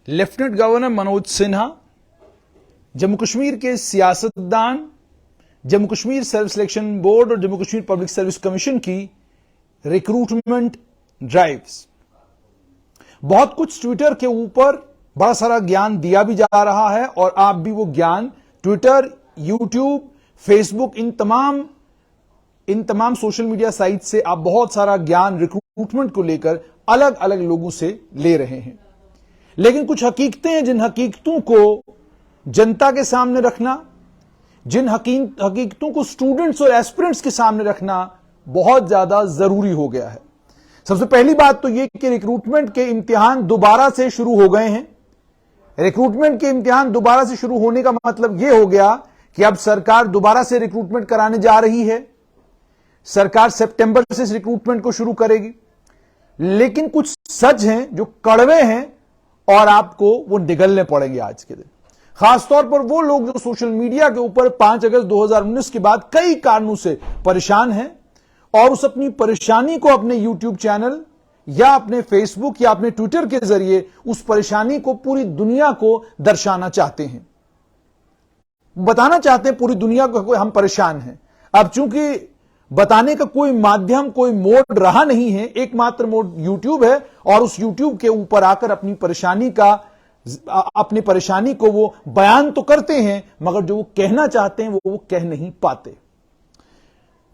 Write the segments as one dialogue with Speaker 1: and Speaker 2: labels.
Speaker 1: Lieutenant governor Manoj Sinha, Jammu Kashmir के सियासतदान, Jammu Kashmir self selection board और Jammu Kashmir public service commission की रिक्रूटमेंट ड्राइव्स, बहुत कुछ ट्विटर के ऊपर बड़ा सारा ज्ञान दिया भी जा रहा है और आप भी वो ज्ञान ट्विटर, यूट्यूब, फेसबुक, इन तमाम सोशल मीडिया साइट से आप बहुत सारा ज्ञान रिक्रूटमेंट को लेकर अलग अलग लोगों से ले रहे हैं। लेकिन कुछ हकीकतें हैं, जिन हकीकतों को जनता के सामने रखना, जिन हकीकतों को स्टूडेंट्स और एस्पिरेंट्स के सामने रखना बहुत ज्यादा जरूरी हो गया है। सबसे पहली बात तो यह कि रिक्रूटमेंट के इम्तिहान दोबारा से शुरू हो गए हैं। रिक्रूटमेंट के इम्तिहान दोबारा से शुरू होने का मतलब यह हो गया कि अब सरकार दोबारा से रिक्रूटमेंट कराने जा रही है। सरकार सितंबर से इस रिक्रूटमेंट को शुरू करेगी। लेकिन कुछ सच हैं जो कड़वे हैं और आपको वो निगलने पड़ेंगे आज के दिन। खासतौर पर वो लोग जो सोशल मीडिया के ऊपर 5 अगस्त 2019 के बाद कई कारणों से परेशान हैं और उस अपनी परेशानी को अपने यूट्यूब चैनल या अपने फेसबुक या अपने ट्विटर के जरिए उस परेशानी को पूरी दुनिया को दर्शाना चाहते हैं, बताना चाहते हैं पूरी दुनिया को हम परेशान हैं। अब चूंकि बताने का कोई माध्यम, कोई मोड रहा नहीं है, एकमात्र मोड यूट्यूब है और उस यूट्यूब के ऊपर आकर अपनी परेशानी को वो बयान तो करते हैं मगर जो वो कहना चाहते हैं वो कह नहीं पाते।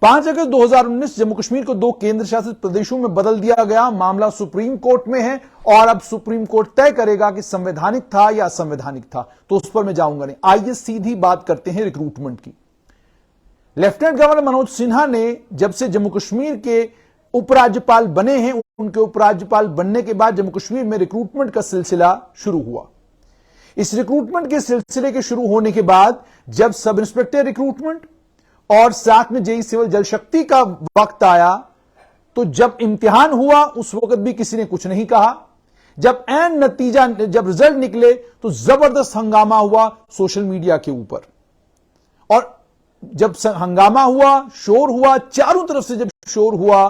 Speaker 1: 5 अगस्त 2019 जम्मू कश्मीर को 2 केंद्र शासित प्रदेशों में बदल दिया गया। मामला सुप्रीम कोर्ट में है और अब सुप्रीम कोर्ट तय करेगा कि संवैधानिक था या असंवैधानिक था, तो उस पर मैं जाऊंगा नहीं। आइए सीधी बात करते हैं रिक्रूटमेंट की। लेफ्टिनेंट गवर्नर मनोज सिन्हा ने जब से जम्मू कश्मीर के उपराज्यपाल बने हैं, उनके उपराज्यपाल बनने के बाद जम्मू कश्मीर में रिक्रूटमेंट का सिलसिला शुरू हुआ। इस रिक्रूटमेंट के सिलसिले के शुरू होने के बाद जब सब इंस्पेक्टर रिक्रूटमेंट और साथ में जेई सिविल जल शक्ति का वक्त आया, तो जब इम्तिहान हुआ उस वक्त भी किसी ने कुछ नहीं कहा। जब एंड नतीजा, जब रिजल्ट निकले तो जबरदस्त हंगामा हुआ सोशल मीडिया के ऊपर। और जब हंगामा हुआ, शोर हुआ, चारों तरफ से जब शोर हुआ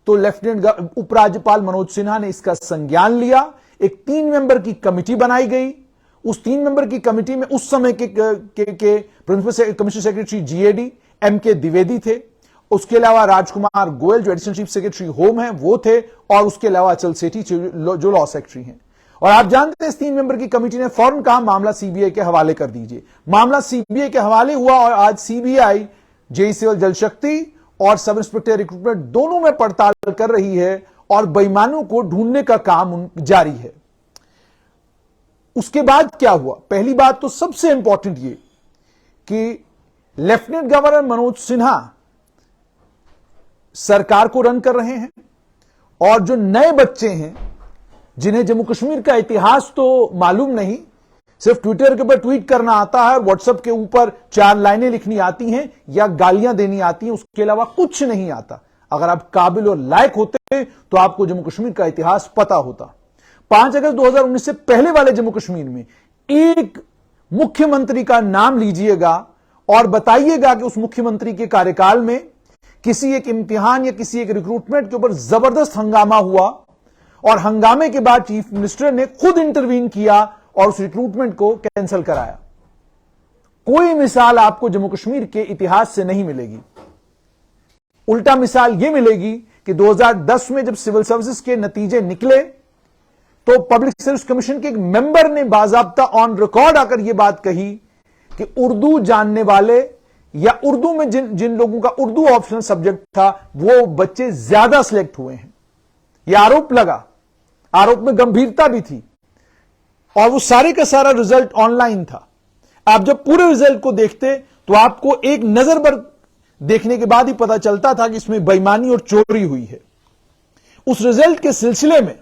Speaker 1: तो लेफ्टिनेंट उपराज्यपाल मनोज सिन्हा ने इसका संज्ञान लिया। एक 3 मेंबर की कमेटी बनाई गई। उस 3 मेंबर की कमेटी में उस समय के principal commissioner secretary GAD M K Dwivedi थे। उसके अलावा राजकुमार गोयल जो एडिशनल चीफ सेक्रेटरी होम है वो थे और उसके अलावा अचल सेठी जो लॉ सेक्रेटरी हैं। और आप जानते हैं इस 3 मेंबर की कमेटी ने फौरन कहा मामला सीबीआई के हवाले कर दीजिए। मामला सीबीआई के हवाले हुआ और आज सीबीआई जेई सिविल जल शक्ति और सब इंस्पेक्टर रिक्रूटमेंट दोनों में पड़ताल कर रही है और बेईमानों को ढूंढने का काम जारी है। उसके बाद क्या हुआ? पहली बात तो सबसे इंपॉर्टेंट ये कि लेफ्टिनेंट गवर्नर मनोज सिन्हा सरकार को रन कर रहे हैं और जो नए बच्चे हैं जिन्हें जम्मू कश्मीर का इतिहास तो मालूम नहीं, सिर्फ ट्विटर के ऊपर ट्वीट करना आता है, व्हाट्सएप के ऊपर 4 लाइनें लिखनी आती हैं या गालियां देनी आती हैं, उसके अलावा कुछ नहीं आता। अगर आप काबिल और लायक होते तो आपको जम्मू कश्मीर का इतिहास पता होता। 5 अगस्त 2019 से पहले वाले जम्मू कश्मीर में एक मुख्यमंत्री का नाम लीजिएगा और बताइएगा कि उस मुख्यमंत्री के कार्यकाल में किसी एक इम्तिहान या किसी एक रिक्रूटमेंट के ऊपर जबरदस्त हंगामा हुआ और हंगामे के बाद चीफ मिनिस्टर ने खुद इंटरवीन किया और उस रिक्रूटमेंट को कैंसिल कराया। कोई मिसाल आपको जम्मू कश्मीर के इतिहास से नहीं मिलेगी। उल्टा मिसाल यह मिलेगी कि 2010 में जब सिविल सर्विसेज के नतीजे निकले तो पब्लिक सर्विस कमीशन के एक मेंबर ने बाजाब्ता ऑन रिकॉर्ड आकर यह बात कही कि उर्दू जानने वाले या उर्दू में जिन लोगों का उर्दू ऑप्शनल सब्जेक्ट था वो बच्चे ज्यादा सिलेक्ट हुए हैं। यह आरोप लगा, आरोप में गंभीरता भी थी और वो सारे का सारा रिजल्ट ऑनलाइन था। आप जब पूरे रिजल्ट को देखते तो आपको एक नजर पर देखने के बाद ही पता चलता था कि इसमें बेईमानी और चोरी हुई है। उस रिजल्ट के सिलसिले में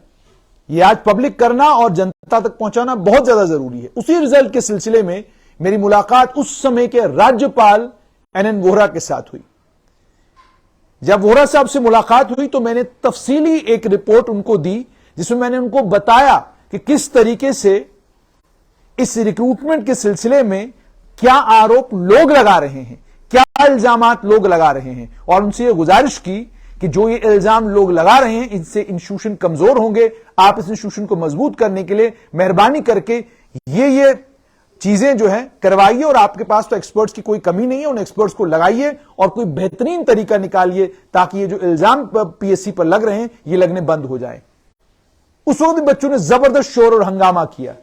Speaker 1: यह आज पब्लिक करना और जनता तक पहुंचाना बहुत ज्यादा जरूरी है। उसी रिजल्ट के सिलसिले में मेरी मुलाकात उस समय के राज्यपाल एनएन वोहरा के साथ हुई। जब वोहरा साहब से मुलाकात हुई तो मैंने तफसीली एक रिपोर्ट उनको दी जिसमें मैंने उनको बताया कि किस तरीके से इस रिक्रूटमेंट के सिलसिले में क्या आरोप लोग लगा रहे हैं, क्या इल्जामात लोग लगा रहे हैं और उनसे यह गुजारिश की कि जो ये इल्जाम लोग लगा रहे हैं इनसे इंस्टीट्यूशन कमजोर होंगे, आप इस इंस्टीट्यूशन को मजबूत करने के लिए मेहरबानी करके ये चीजें जो है करवाइए, और आपके पास तो एक्सपर्ट्स की कोई कमी नहीं है, उन एक्सपर्ट्स को लगाइए और कोई बेहतरीन तरीका निकालिए ताकि ये जो इल्जाम पीएससी पर लग रहे हैं ये लगने बंद हो जाए। उस वक्त बच्चों ने जबरदस्त शोर और हंगामा किया।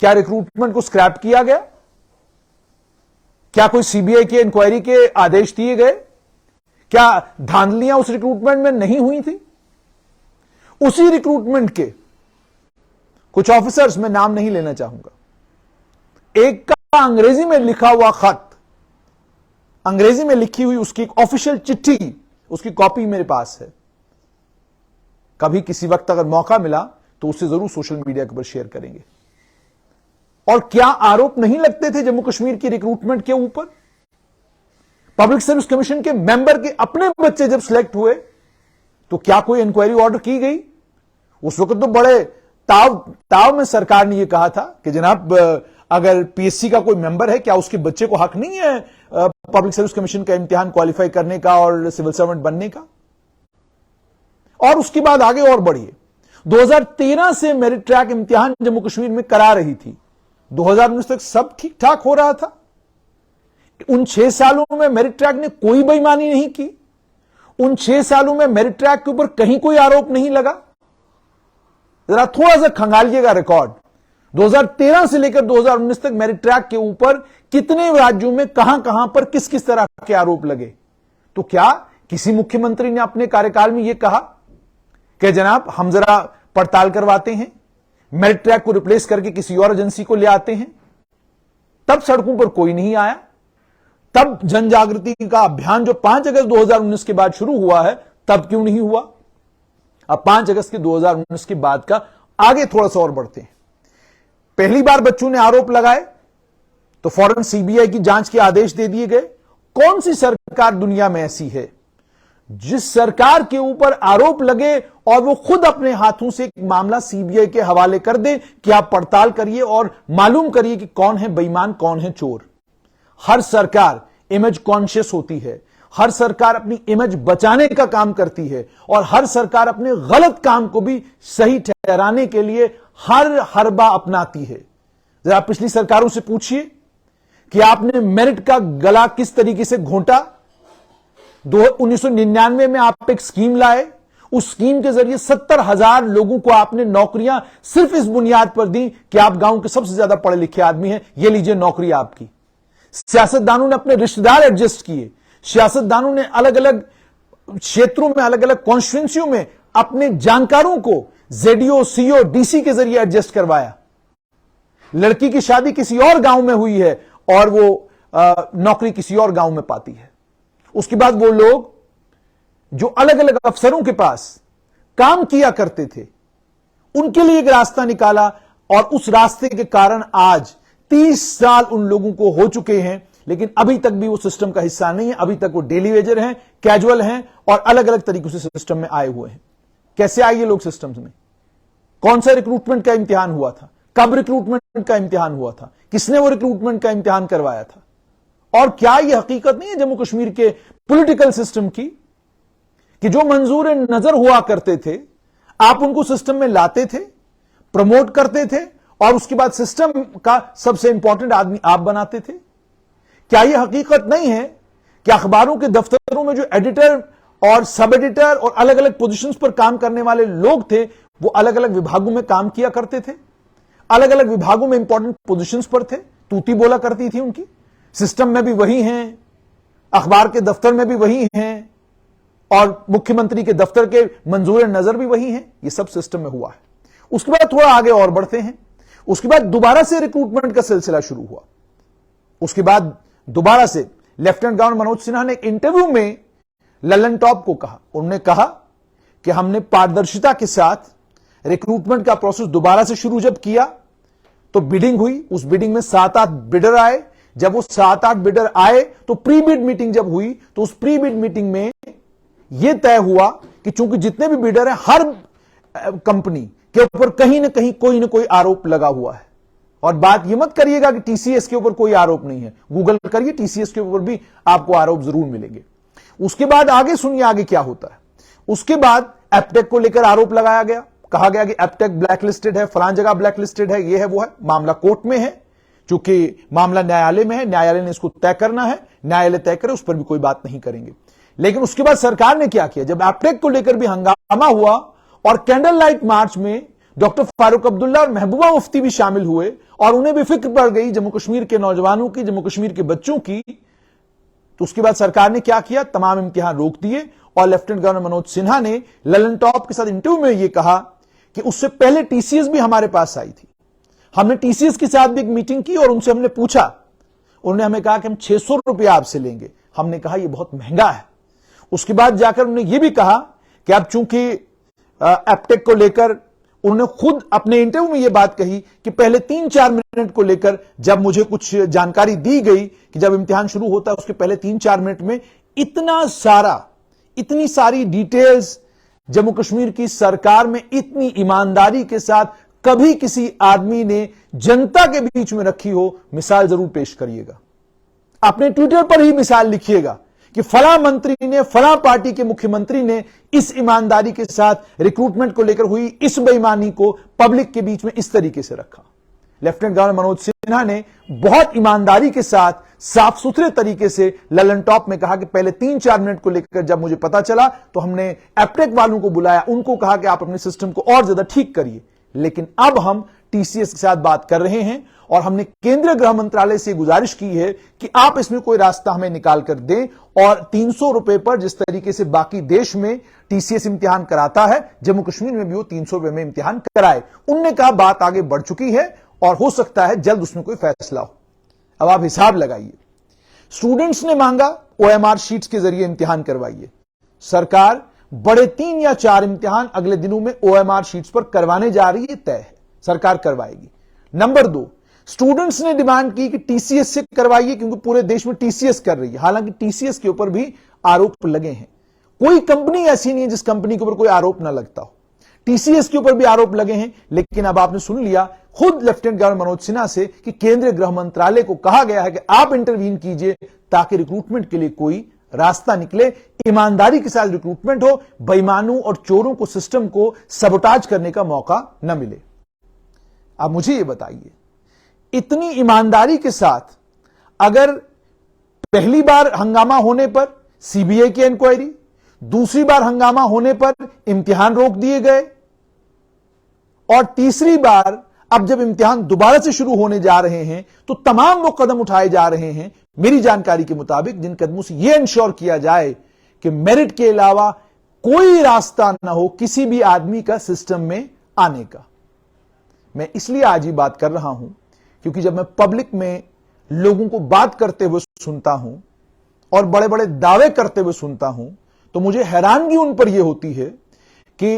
Speaker 1: क्या रिक्रूटमेंट को स्क्रैप किया गया? क्या कोई सीबीआई की इंक्वायरी के आदेश दिए गए? क्या धांधलियां उस रिक्रूटमेंट में नहीं हुई थी? उसी रिक्रूटमेंट के कुछ ऑफिसर्स, मैं नाम नहीं लेना चाहूंगा, एक का अंग्रेजी में लिखा हुआ खत, अंग्रेजी में लिखी हुई उसकी एक ऑफिशियल चिट्ठी, उसकी कॉपी मेरे पास है। कभी किसी वक्त अगर मौका मिला तो उससे जरूर सोशल मीडिया के ऊपर शेयर करेंगे। और क्या आरोप नहीं लगते थे जम्मू कश्मीर की रिक्रूटमेंट के ऊपर? पब्लिक सर्विस कमीशन के मेंबर के अपने बच्चे जब सिलेक्ट हुए तो क्या कोई इंक्वायरी ऑर्डर की गई? उस वक्त तो बड़े ताव में सरकार ने यह कहा था कि जनाब अगर पीएससी का कोई मेंबर है, क्या उसके बच्चे को हक नहीं है पब्लिक सर्विस कमीशन का इम्तिहान क्वालिफाई करने का और सिविल सर्वेंट बनने का? और उसके बाद आगे और बढ़िए, 2013 से मेरिट ट्रैक इम्तिहान जम्मू कश्मीर में करा रही थी, 2019 तक सब ठीक ठाक हो रहा था। उन 6 सालों में मेरिट ट्रैक ने कोई बेईमानी नहीं की। उन 6 सालों में मेरिट ट्रैक के ऊपर कहीं कोई आरोप नहीं लगा। जरा थोड़ा सा खंगालिएगा रिकॉर्ड, 2013 से लेकर 2019 तक मेरिट ट्रैक के ऊपर कितने राज्यों में कहां कहां पर किस किस तरह के आरोप लगे। तो क्या किसी मुख्यमंत्री ने अपने कार्यकाल में यह कहा कि जनाब हम जरा पड़ताल करवाते हैं, मेरिट ट्रैक को रिप्लेस करके किसी और एजेंसी को ले आते हैं? तब सड़कों पर कोई नहीं आया। तब जन जागृति का अभियान जो 5 अगस्त 2019 के बाद शुरू हुआ है, तब क्यों नहीं हुआ? अब 5 अगस्त के 2019 के बाद का आगे थोड़ा सा और बढ़ते हैं। पहली बार बच्चों ने आरोप लगाए तो फौरन सीबीआई की जांच के आदेश दे दिए गए। कौन सी सरकार दुनिया में ऐसी है जिस सरकार के ऊपर आरोप लगे और वो खुद अपने हाथों से एक मामला सीबीआई के हवाले कर दे कि आप पड़ताल करिए और मालूम करिए कि कौन है बेईमान, कौन है चोर? हर सरकार इमेज कॉन्शियस होती है, हर सरकार अपनी इमेज बचाने का काम करती है और हर सरकार अपने गलत काम को भी सही ठहराने के लिए हर हरबा अपनाती है। जरा पिछली सरकारों से पूछिए कि आपने मेरिट का गला किस तरीके से घोंटा। 1999 में आप एक स्कीम लाए, उस स्कीम के जरिए 70,000 लोगों को आपने नौकरियां सिर्फ इस बुनियाद पर दी कि आप गांव के सबसे ज्यादा पढ़े लिखे आदमी हैं, ये लीजिए नौकरी आपकी। सियासतदानों ने अपने रिश्तेदार एडजस्ट किए, सियासतदानों ने अलग अलग क्षेत्रों में, अलग अलग कॉन्स्टिट्यूंसियों में अपने जानकारों को जेडीओ, सीओ, डीसी के जरिए एडजस्ट करवाया। लड़की की शादी किसी और गांव में हुई है और वो नौकरी किसी और गांव में पाती है। उसके बाद वो लोग जो अलग अलग अफसरों के पास काम किया करते थे, उनके लिए एक रास्ता निकाला और उस रास्ते के कारण आज 30 साल उन लोगों को हो चुके हैं, लेकिन अभी तक भी वो सिस्टम का हिस्सा नहीं है। अभी तक वो डेली वेजर हैं, कैजुअल हैं और अलग अलग तरीकों से सिस्टम में आए हुए हैं। कैसे आए ये लोग सिस्टम्स में? कौन सा रिक्रूटमेंट का इम्तिहान हुआ था? कब रिक्रूटमेंट का इम्तिहान हुआ था? किसने वो रिक्रूटमेंट का इम्तिहान करवाया था? और क्या यह हकीकत नहीं है जम्मू कश्मीर के पॉलिटिकल सिस्टम की कि जो मंजूर नजर हुआ करते थे, आप उनको सिस्टम में लाते थे, प्रमोट करते थे और उसके बाद सिस्टम का सबसे इंपॉर्टेंट आदमी आप बनाते थे? क्या यह हकीकत नहीं है कि अखबारों के दफ्तरों में जो एडिटर और सब एडिटर और अलग अलग पोजीशंस पर काम करने वाले लोग थे, वो अलग अलग विभागों में काम किया करते थे, अलग अलग विभागों में इंपॉर्टेंट पोजीशंस पर थे, तूती बोला करती थी उनकी? सिस्टम में भी वही हैं, अखबार के दफ्तर में भी वही हैं और मुख्यमंत्री के दफ्तर के मंजूर नजर भी वही हैं। ये सब सिस्टम में हुआ है। उसके बाद थोड़ा आगे और बढ़ते हैं। उसके बाद दोबारा से रिक्रूटमेंट का सिलसिला शुरू हुआ। उसके बाद दोबारा से लेफ्टिनेंट गवर्नर मनोज सिन्हा ने एक इंटरव्यू में ललन टॉप को कहा, उन्होंने कहा कि हमने पारदर्शिता के साथ रिक्रूटमेंट का प्रोसेस दोबारा से शुरू जब किया तो बिडिंग हुई, उस बिडिंग में 7-8 बिडर आए। जब वो 7-8 बिडर आए तो प्री बिड मीटिंग जब हुई तो उस प्री बिड मीटिंग में यह तय हुआ कि चूंकि जितने भी बिडर हैं, हर कंपनी के ऊपर कहीं ना कहीं कोई ना कोई आरोप लगा हुआ है। और बात यह मत करिएगा कि टीसीएस के ऊपर कोई आरोप नहीं है, गूगल करिए, टीसीएस के ऊपर भी आपको आरोप जरूर मिलेंगे। उसके बाद आगे सुनिए आगे क्या होता है। उसके बाद एपटेक को लेकर आरोप लगाया गया, कहा गया कि एपटेक ब्लैकलिस्टेड है, फलां जगह ब्लैकलिस्टेड है, ये है वो है। मामला कोर्ट में है, चूंकि मामला न्यायालय में है, न्यायालय ने इसको तय करना है, न्यायालय तय करे, उस पर भी कोई बात नहीं करेंगे। लेकिन उसके बाद सरकार ने क्या किया, जब एपटेक को लेकर भी हंगामा हुआ और कैंडल लाइट मार्च में डॉक्टर फारूक अब्दुल्ला और महबूबा मुफ्ती भी शामिल हुए और उन्हें भी फिक्र पड़ गई जम्मू कश्मीर के नौजवानों की, जम्मू कश्मीर के बच्चों की, तो उसके बाद सरकार ने क्या किया, तमाम इम्तिहान रोक दिए। और लेफ्टिनेंट गवर्नर मनोज सिन्हा ने ललन टॉप के साथ इंटरव्यू में यह कहा कि उससे पहले टीसीएस भी हमारे पास आई थी, हमने टीसीएस के साथ भी एक मीटिंग की और उनसे हमने पूछा, उन्होंने हमें कहा कि हम 600 रुपया आपसे लेंगे। हमने कहा यह बहुत महंगा है। उसके बाद जाकर उन्होंने यह भी कहा कि अब चूंकि एपटेक को लेकर उन्होंने खुद अपने इंटरव्यू में यह बात कही कि पहले 3-4 मिनट को लेकर जब मुझे कुछ जानकारी दी गई कि जब इम्तिहान शुरू होता है उसके पहले 3-4 मिनट में इतनी सारी डिटेल्स जम्मू कश्मीर की सरकार में इतनी ईमानदारी के साथ कभी किसी आदमी ने जनता के बीच में रखी हो, मिसाल जरूर पेश करिएगा। अपने ट्विटर पर ही मिसाल लिखिएगा कि फलां मंत्री ने, फलां पार्टी के मुख्यमंत्री ने इस ईमानदारी के साथ रिक्रूटमेंट को लेकर हुई इस बेईमानी को पब्लिक के बीच में इस तरीके से रखा। लेफ्टिनेंट गवर्नर मनोज सिन्हा ने बहुत ईमानदारी के साथ साफ सुथरे तरीके से ललन टॉप में कहा कि पहले 3-4 मिनट को लेकर जब मुझे पता चला तो हमने एपटेक वालों को बुलाया, उनको कहा कि आप अपने सिस्टम को और ज्यादा ठीक करिए। लेकिन अब हम टीसीएस के साथ बात कर रहे हैं और हमने केंद्रीय गृह मंत्रालय से गुजारिश की है कि आप इसमें कोई रास्ता हमें निकाल कर दें और 300 रुपए पर जिस तरीके से बाकी देश में टीसीएस इम्तिहान कराता है, जम्मू कश्मीर में भी वो 300 रुपए में इम्तिहान कराए। उनने कहा बात आगे बढ़ चुकी है और हो सकता है जल्द उसमें कोई फैसला हो। अब आप हिसाब लगाइए, स्टूडेंट्स ने मांगा ओएमआर शीट्स के जरिए इम्तिहान करवाइए, सरकार बड़े 3 या 4 इम्तिहान अगले दिनों में ओएमआर शीट्स पर करवाने जा रही है, तय है, सरकार करवाएगी। नंबर 2, स्टूडेंट्स ने डिमांड की कि टीसीएस से करवाइए क्योंकि पूरे देश में टीसीएस कर रही है। हालांकि टीसीएस के ऊपर भी आरोप लगे हैं, कोई कंपनी ऐसी नहीं है जिस कंपनी के ऊपर कोई आरोप ना लगता हो। टीसीएस के ऊपर भी आरोप लगे हैं, लेकिन अब आपने सुन लिया खुद लेफ्टिनेंट गवर्नर मनोज सिन्हा से कि केंद्रीय गृह मंत्रालय को कहा गया है कि आप इंटरवीन कीजिए ताकि रिक्रूटमेंट के लिए कोई रास्ता निकले, ईमानदारी के साथ रिक्रूटमेंट हो, बेईमानों और चोरों को, सिस्टम को सबोटाज करने का मौका न मिले। अब मुझे यह बताइए, इतनी ईमानदारी के साथ अगर पहली बार हंगामा होने पर सीबीआई की इंक्वायरी, दूसरी बार हंगामा होने पर इम्तिहान रोक दिए गए और तीसरी बार अब जब इम्तिहान दोबारा से शुरू होने जा रहे हैं तो तमाम वो कदम उठाए जा रहे हैं मेरी जानकारी के मुताबिक जिन कदमों से यह इंश्योर किया जाए कि मेरिट के अलावा कोई रास्ता ना हो किसी भी आदमी का सिस्टम में आने का। मैं इसलिए आज ही बात कर रहा हूं क्योंकि जब मैं पब्लिक में लोगों को बात करते हुए सुनता हूं और बड़े बड़े दावे करते हुए सुनता हूं तो मुझे हैरानगी उन पर यह होती है कि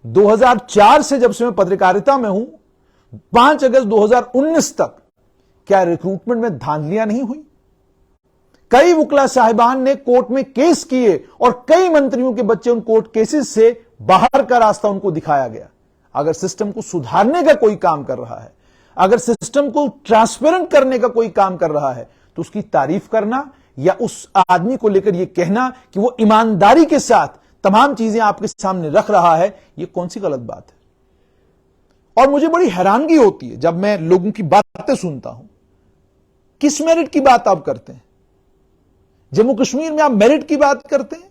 Speaker 1: 2004 से जब से मैं पत्रकारिता में हूं, 5 अगस्त 2019 तक क्या रिक्रूटमेंट में धांधलियां नहीं हुई? कई वकील साहिबान ने कोर्ट में केस किए और कई मंत्रियों के बच्चे उन कोर्ट केसेस से बाहर का रास्ता उनको दिखाया गया। अगर सिस्टम को सुधारने का कोई काम कर रहा है, अगर सिस्टम को ट्रांसपेरेंट करने का कोई काम कर रहा है तो उसकी तारीफ करना या उस आदमी को लेकर यह कहना कि वो ईमानदारी के साथ तमाम चीजें आपके सामने रख रहा है, यह कौन सी गलत बात है? और मुझे बड़ी हैरानगी होती है जब मैं लोगों की बातें सुनता हूं। किस मेरिट की बात आप करते हैं? जम्मू कश्मीर में आप मेरिट की बात करते हैं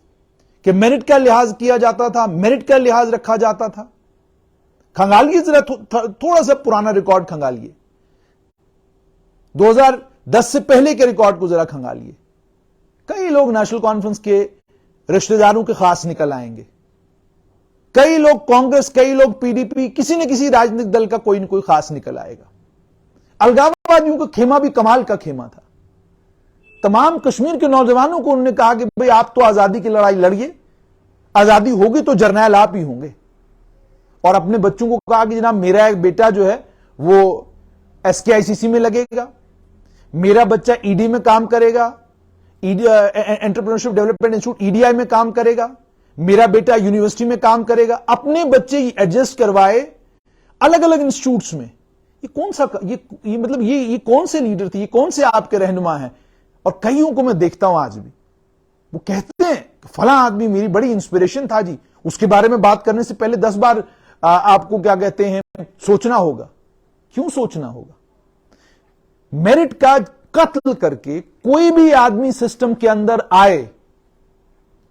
Speaker 1: कि मेरिट का लिहाज किया जाता था, मेरिट का लिहाज रखा जाता था। खंगालिए जरा थोड़ा सा पुराना रिकॉर्ड खंगालिए, 2010 से पहले के रिकॉर्ड को जरा खंगालिए। कई लोग नेशनल कॉन्फ्रेंस के रिश्तेदारों के खास निकल आएंगे, कई लोग कांग्रेस, कई लोग पीडीपी, किसी न किसी राजनीतिक दल का कोई न कोई खास निकल आएगा। अलगाववादियों का खेमा भी कमाल का खेमा था। तमाम कश्मीर के नौजवानों को उन्होंने कहा कि भाई आप तो आजादी की लड़ाई लड़िए, आजादी होगी तो जर्नैल आप ही होंगे। और अपने बच्चों को कहा कि जनाब मेरा एक बेटा जो है वो एसकेआईसीसी में लगेगा, मेरा बच्चा ईडी में काम करेगा, एंटरप्रेन्योरशिप डेवलपमेंट इंस्टीट्यूट ईडीआई में काम करेगा, मेरा बेटा यूनिवर्सिटी में काम करेगा। अपने बच्चे एडजस्ट करवाए अलग अलग इंस्टीट्यूट्स में। ये कौन सा मतलब ये कौन से लीडर थे, ये कौन से आपके रहनुमा हैं? और कईयों को मैं देखता हूं आज भी वो कहते हैं फला आदमी मेरी बड़ी इंस्पिरेशन था जी, उसके बारे में बात करने से पहले 10 बार आपको क्या कहते हैं सोचना होगा। क्यों सोचना होगा? मेरिट का कत्ल करके कोई भी आदमी सिस्टम के अंदर आए,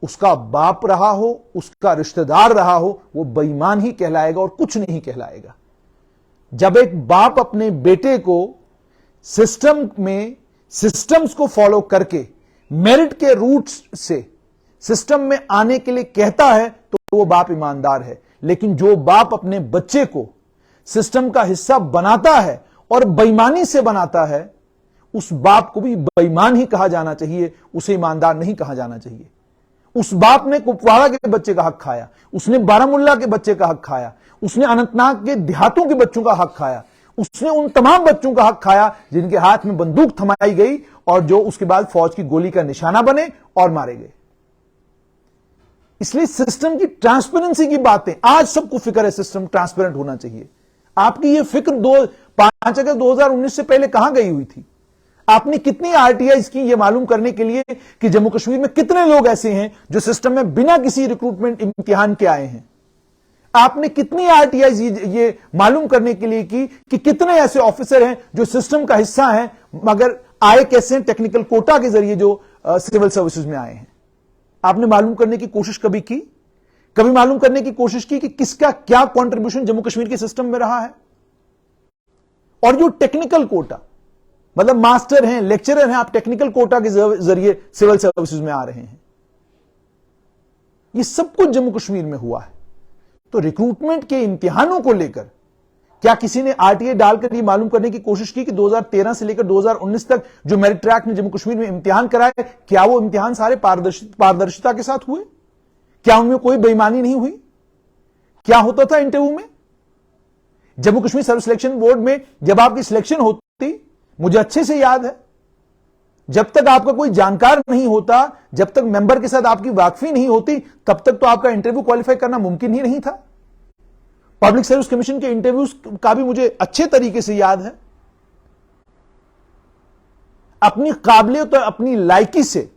Speaker 1: उसका बाप रहा हो, उसका रिश्तेदार रहा हो, वो बेईमान ही कहलाएगा और कुछ नहीं कहलाएगा। जब एक बाप अपने बेटे को सिस्टम में सिस्टम्स को फॉलो करके मेरिट के रूट्स से सिस्टम में आने के लिए कहता है तो वो बाप ईमानदार है। लेकिन जो बाप अपने बच्चे को सिस्टम का हिस्सा बनाता है और बेईमानी से बनाता है, उस बाप को भी बेईमान ही कहा जाना चाहिए, उसे ईमानदार नहीं कहा जाना चाहिए। उस बाप ने कुपवाड़ा के बच्चे का हक खाया, उसने बारामुल्ला के बच्चे का हक खाया, उसने अनंतनाग के देहातों के बच्चों का हक खाया, उसने उन तमाम बच्चों का हक खाया जिनके हाथ में बंदूक थमाई गई और जो उसके बाद फौज की गोली का निशाना बने और मारे गए। इसलिए सिस्टम की ट्रांसपेरेंसी की बातें, आज सबको फिक्र है सिस्टम ट्रांसपेरेंट होना चाहिए। आपकी यह फिक्र 5 अगस्त 2019 से पहले कहां गई हुई थी? आपने कितनी आरटीआई की यह मालूम करने के लिए कि जम्मू कश्मीर में कितने लोग ऐसे हैं जो सिस्टम में बिना किसी रिक्रूटमेंट इम्तिहान के आए हैं? आपने कितनी आरटीआई ये मालूम करने के लिए की कि कितने ऐसे ऑफिसर हैं जो सिस्टम का हिस्सा हैं मगर आए कैसे हैं? टेक्निकल कोटा के जरिए जो सिविल सर्विसेज में आए हैं। आपने मालूम करने की कोशिश कभी की? कभी मालूम करने की कोशिश की कि किसका क्या कंट्रीब्यूशन जम्मू कश्मीर के सिस्टम में रहा है? और जो टेक्निकल कोटा, मतलब मास्टर हैं, लेक्चरर हैं, आप टेक्निकल कोटा के जरिए सिविल सर्विसेज में आ रहे हैं। ये सब कुछ जम्मू कश्मीर में हुआ है। तो रिक्रूटमेंट के इम्तिहानों को लेकर क्या किसी ने आरटीआई डालकर यह मालूम करने की कोशिश की कि 2013 से लेकर 2019 तक जो मेरिट ट्रैक ने जम्मू कश्मीर में इम्तिहान कराए, क्या वो इम्तिहान सारे पारदर्शिता के साथ हुए? क्या उनमें कोई बेईमानी नहीं हुई? क्या होता था इंटरव्यू में? Jammu Kashmir service selection board में जब आपकी सिलेक्शन होती, मुझे अच्छे से याद है, जब तक आपका कोई जानकार नहीं होता, जब तक मेंबर के साथ आपकी वाकफी नहीं होती, तब तक तो आपका इंटरव्यू क्वालिफाई करना मुमकिन ही नहीं था। पब्लिक सर्विस कमीशन के इंटरव्यूज का भी मुझे अच्छे तरीके से याद है। अपनी काबिलियत और अपनी लायकी से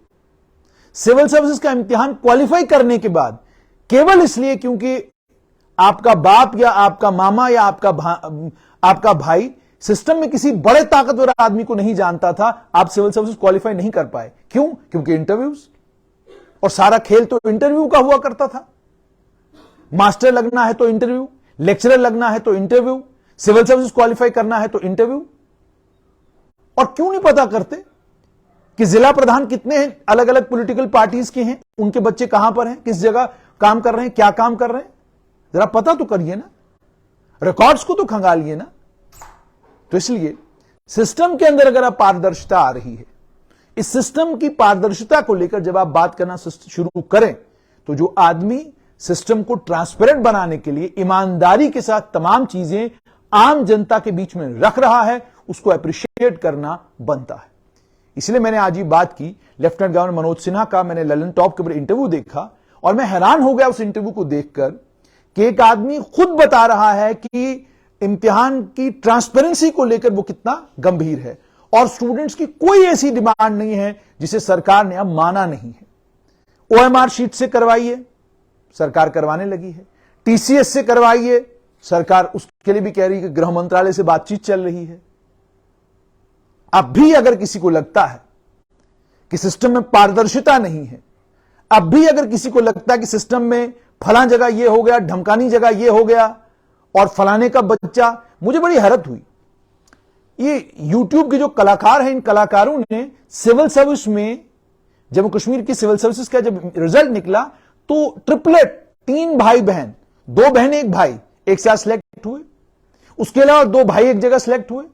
Speaker 1: सिविल सर्विसेज का इम्तिहान क्वालिफाई करने के बाद, केवल इसलिए क्योंकि आपका बाप या आपका मामा या आपका भाई सिस्टम में किसी बड़े ताकतवर आदमी को नहीं जानता था, आप सिविल सर्विसेज क्वालिफाई नहीं कर पाए। क्यों? क्योंकि इंटरव्यूज, और सारा खेल तो इंटरव्यू का हुआ करता था। मास्टर लगना है तो इंटरव्यू, लेक्चरर लगना है तो इंटरव्यू, सिविल सर्विसेज क्वालिफाई करना है तो इंटरव्यू। और क्यों नहीं पता करते कि जिला प्रधान कितने हैं, अलग अलग पॉलिटिकल पार्टीज के हैं, उनके बच्चे कहां पर हैं, किस जगह काम कर रहे हैं, क्या काम कर रहे हैं? जरा पता तो करिए ना, रिकॉर्ड्स को तो खंगालिए ना। तो इसलिए सिस्टम के अंदर अगर आप पारदर्शिता आ रही है, इस सिस्टम की पारदर्शिता को लेकर जब आप बात करना शुरू करें, तो जो आदमी सिस्टम को ट्रांसपेरेंट बनाने के लिए ईमानदारी के साथ तमाम चीजें आम जनता के बीच में रख रहा है, उसको अप्रिशिएट करना बनता है। इसलिए मैंने आज ये बात की, लेफ्टिनेंट गवर्नर मनोज सिन्हा का मैंने ललन टॉप के ऊपर इंटरव्यू देखा और मैं हैरान हो गया उस इंटरव्यू को देखकर कि एक आदमी खुद बता रहा है कि इम्तिहान की ट्रांसपेरेंसी को लेकर वो कितना गंभीर है और स्टूडेंट्स की कोई ऐसी डिमांड नहीं है जिसे सरकार ने अब माना नहीं है। ओएमआर शीट से करवाइए, सरकार करवाने लगी है। टीसीएस से करवाइए, सरकार उसके लिए भी कह रही है कि गृह मंत्रालय से बातचीत चल रही है। अब भी अगर किसी को लगता है कि सिस्टम में पारदर्शिता नहीं है, अब भी अगर किसी को लगता है कि सिस्टम में फलां जगह यह हो गया, ढमकानी जगह यह हो गया और फलाने का बच्चा, मुझे बड़ी हैरत हुई। ये यूट्यूब के जो कलाकार हैं, इन कलाकारों ने सिविल सर्विस में, जम्मू कश्मीर की सिविल सर्विसेज का जब रिजल्ट निकला तो ट्रिपलेट, 3 भाई बहन, 2 बहन 1 भाई एक साथ सिलेक्ट हुए, उसके अलावा 2 भाई एक जगह सिलेक्ट हुए।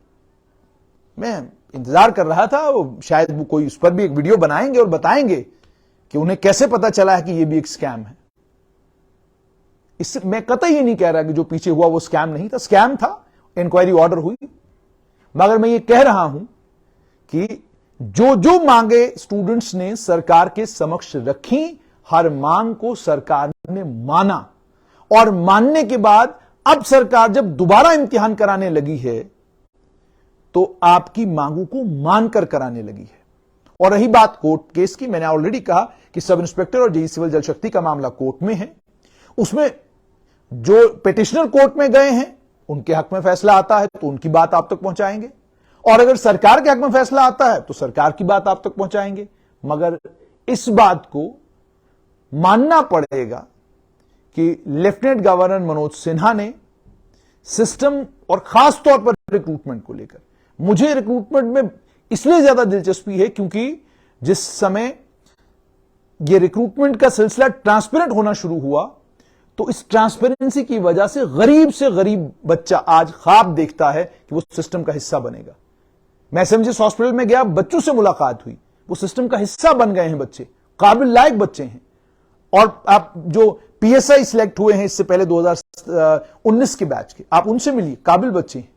Speaker 1: मैं इंतजार कर रहा था, वो शायद वो कोई उस पर भी एक वीडियो बनाएंगे और बताएंगे कि उन्हें कैसे पता चला है कि ये भी एक स्कैम है। इससे मैं कतई ये नहीं कह रहा कि जो पीछे हुआ वो स्कैम नहीं था, स्कैम था, इंक्वायरी ऑर्डर हुई, मगर मैं ये कह रहा हूं कि जो जो मांगे स्टूडेंट्स ने सरकार के समक्ष रखी, हर मांग को सरकार ने माना और मानने के बाद अब सरकार जब दोबारा इम्तिहान कराने लगी है तो आपकी मांगों को मानकर कराने लगी है। और रही बात कोर्ट केस की, मैंने ऑलरेडी कहा कि कि सब इंस्पेक्टर और जेई सिविल जल शक्ति का मामला कोर्ट में है, उसमें जो पिटिशनर कोर्ट में गए हैं उनके हक में फैसला आता है तो उनकी बात आप तक पहुंचाएंगे, और अगर सरकार के हक में फैसला आता है तो सरकार की बात आप तक पहुंचाएंगे। मगर इस बात को मानना पड़ेगा कि लेफ्टिनेंट गवर्नर मनोज सिन्हा ने सिस्टम और खास तौर पर रिक्रूटमेंट को लेकर, मुझे रिक्रूटमेंट में इसलिए ज्यादा दिलचस्पी है क्योंकि जिस समय यह रिक्रूटमेंट का सिलसिला ट्रांसपेरेंट होना शुरू हुआ तो इस ट्रांसपेरेंसी की वजह से गरीब बच्चा आज ख्वाब देखता है कि वो सिस्टम का हिस्सा बनेगा। मैं एसएमजीएस हॉस्पिटल में गया, बच्चों से मुलाकात हुई, वो सिस्टम का हिस्सा बन गए हैं, बच्चे काबिल लायक बच्चे हैं। और आप जो पीएसआई सिलेक्ट हुए हैं इससे पहले 2019 के बैच के, आप उनसे मिलिए, काबिल बच्चे हैं।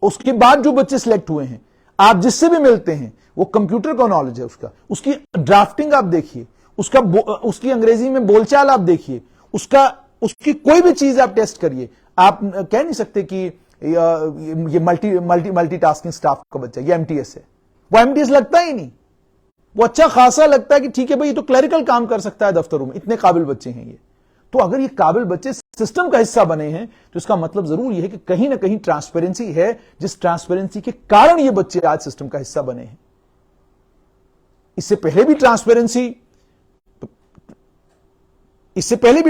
Speaker 1: उसके बाद जो बच्चे सिलेक्ट हुए हैं, आप जिससे भी मिलते हैं, वो कंप्यूटर का नॉलेज है उसका, उसकी ड्राफ्टिंग आप देखिए, उसकी अंग्रेजी में बोलचाल आप देखिए, उसकी कोई भी चीज आप टेस्ट करिए। आप कह नहीं सकते कि ये मल्टीटास्किंग स्टाफ का बच्चा, ये एमटीएस है। वो एमटीएस लगता ही नहीं, वो अच्छा खासा लगता है कि ठीक है भाई ये तो क्लरिकल काम कर सकता है दफ्तरों में, इतने काबिल बच्चे हैं ये। तो अगर ये काबिल बच्चे सिस्टम का हिस्सा बने हैं तो इसका मतलब जरूर यह है कि कहीं ना कहीं ट्रांसपेरेंसी है, जिस ट्रांसपेरेंसी के कारण ये बच्चे आज सिस्टम का हिस्सा बने हैं। इससे पहले भी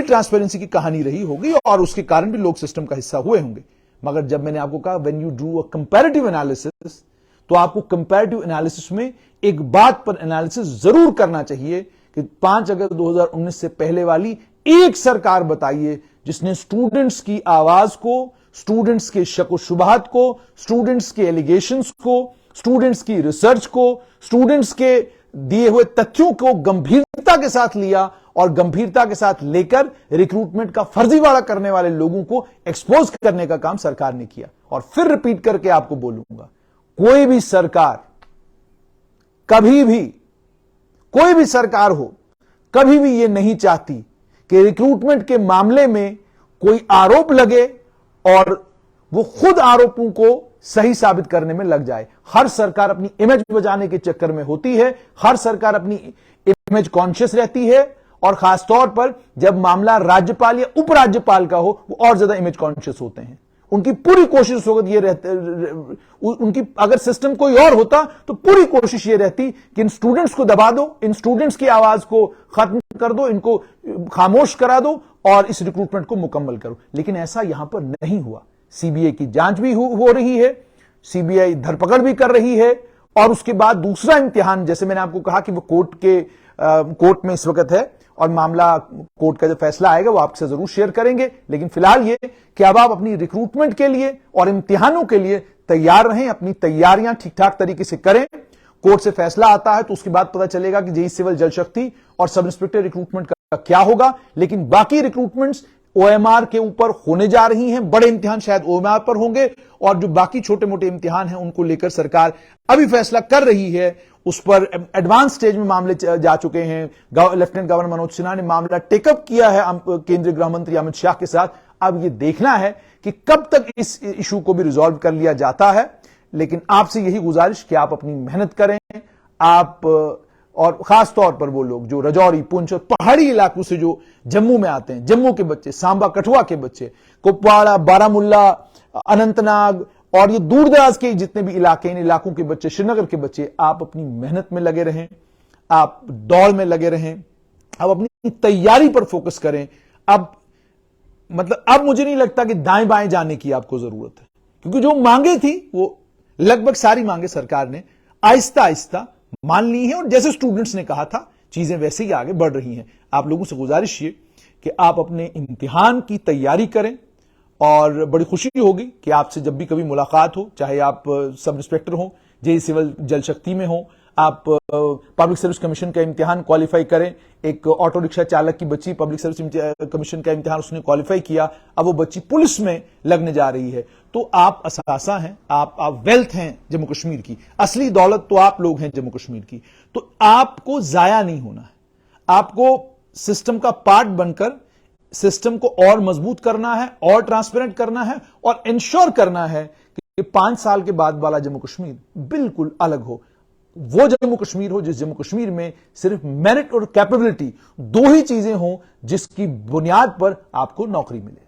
Speaker 1: ट्रांसपेरेंसी की कहानी रही होगी और उसके कारण भी लोग सिस्टम का हिस्सा हुए होंगे। मगर जब मैंने आपको कहा when you do a comparative analysis, तो आपको कंपैरेटिव एनालिसिस में एक बात पर एनालिसिस जरूर करना चाहिए कि 5 अगस्त 2019 से पहले वाली एक सरकार बताइए जिसने स्टूडेंट्स की आवाज को, स्टूडेंट्स के शक व शुबहात को, स्टूडेंट्स के एलिगेशंस को, स्टूडेंट्स की रिसर्च को, स्टूडेंट्स के दिए हुए तथ्यों को गंभीरता के साथ लिया और गंभीरता के साथ लेकर रिक्रूटमेंट का फर्जीवाड़ा करने वाले लोगों को एक्सपोज करने का काम सरकार ने किया। और फिर रिपीट करके आपको बोलूंगा, कोई भी सरकार, कभी भी कोई भी सरकार हो, कभी भी यह नहीं चाहती कि रिक्रूटमेंट के मामले में कोई आरोप लगे और वो खुद आरोपों को सही साबित करने में लग जाए। हर सरकार अपनी इमेज बचाने के चक्कर में होती है, हर सरकार अपनी इमेज कॉन्शियस रहती है, और खासतौर पर जब मामला राज्यपाल या उपराज्यपाल का हो, वो और ज्यादा इमेज कॉन्शियस होते हैं। उनकी पूरी कोशिश होगी ये रहती, उनकी अगर सिस्टम कोई और होता तो पूरी कोशिश ये रहती कि इन स्टूडेंट्स को दबा दो, इन स्टूडेंट्स की आवाज को खत्म कर दो, इनको खामोश करा दो और इस रिक्रूटमेंट को मुकम्मल करो। लेकिन ऐसा यहां पर नहीं हुआ। सीबीआई की जांच भी हो रही है, सीबीआई धरपकड़ भी कर रही है, और उसके बाद दूसरा इम्तिहान, जैसे मैंने आपको कहा कि वो कोर्ट में इस वक्त है और मामला कोर्ट का जो फैसला आएगा वो आपसे जरूर शेयर करेंगे। लेकिन फिलहाल ये कि अब आप अपनी रिक्रूटमेंट के लिए और इम्तिहानों के लिए तैयार रहें, अपनी तैयारियां ठीक ठाक तरीके से करें। कोर्ट से फैसला आता है तो उसके बाद पता चलेगा कि जेई सिविल जल शक्ति और सब इंस्पेक्टर रिक्रूटमेंट का क्या होगा। लेकिन बाकी रिक्रूटमेंट्स ओएमआर के ऊपर होने जा रही हैं, बड़े इम्तिहान शायद ओएमआर पर होंगे, और जो बाकी छोटे मोटे इम्तिहान हैं उनको लेकर सरकार अभी फैसला कर रही है। उस पर एडवांस स्टेज में मामले जा चुके हैं। लेफ्टिनेंट गवर्नर मनोज सिन्हा ने मामला टेकअप किया है केंद्रीय गृह मंत्री अमित शाह के साथ। अब यह देखना है कि कब तक इस इशू को भी रिजॉल्व कर लिया जाता है। लेकिन आपसे यही गुजारिश कि आप अपनी मेहनत करें, आप और खास तौर पर वो लोग जो रजौरी, पुंछ और पहाड़ी इलाकों से जो जम्मू में आते हैं, जम्मू के बच्चे, सांबा कठुआ के बच्चे, कुपवाड़ा, बारामुल्ला, अनंतनाग और ये दूर दराज के जितने भी इलाके, इन इलाकों के बच्चे, श्रीनगर के बच्चे, आप अपनी मेहनत में लगे रहें, आप दौड़ में लगे रहें, आप अपनी तैयारी पर फोकस करें। अब मुझे नहीं लगता कि दाएं बाएं जाने की आपको जरूरत है, क्योंकि जो मांगे थी वो लगभग सारी मांगे सरकार ने आहिस्ता आहिस्ता मान ली है, और जैसे स्टूडेंट्स ने कहा था चीजें वैसे ही आगे बढ़ रही हैं। आप लोगों से गुजारिश ये कि आप अपने इम्तिहान की तैयारी करें, और बड़ी खुशी होगी कि आपसे जब भी कभी मुलाकात हो, चाहे आप सब इंस्पेक्टर हो, जेई सिविल जल शक्ति में हो, आप पब्लिक सर्विस कमीशन का इम्तिहान क्वालिफाई करें। एक ऑटो रिक्शा चालक की बच्ची पब्लिक सर्विस कमीशन का इम्तिहान उसने क्वालिफाई किया, अब वो बच्ची पुलिस में लगने जा रही है। तो आप असासा हैं, आप वेल्थ हैं जम्मू कश्मीर की, असली दौलत तो आप लोग हैं जम्मू कश्मीर की। तो आपको जाया नहीं होना है, आपको सिस्टम का पार्ट बनकर सिस्टम को और मजबूत करना है, और ट्रांसपेरेंट करना है, और इंश्योर करना है कि 5 साल के बाद वाला जम्मू कश्मीर बिल्कुल अलग हो। वो जम्मू कश्मीर हो जिस जम्मू कश्मीर में सिर्फ मेरिट और कैपेबिलिटी दो ही चीजें हों जिसकी बुनियाद पर आपको नौकरी मिले।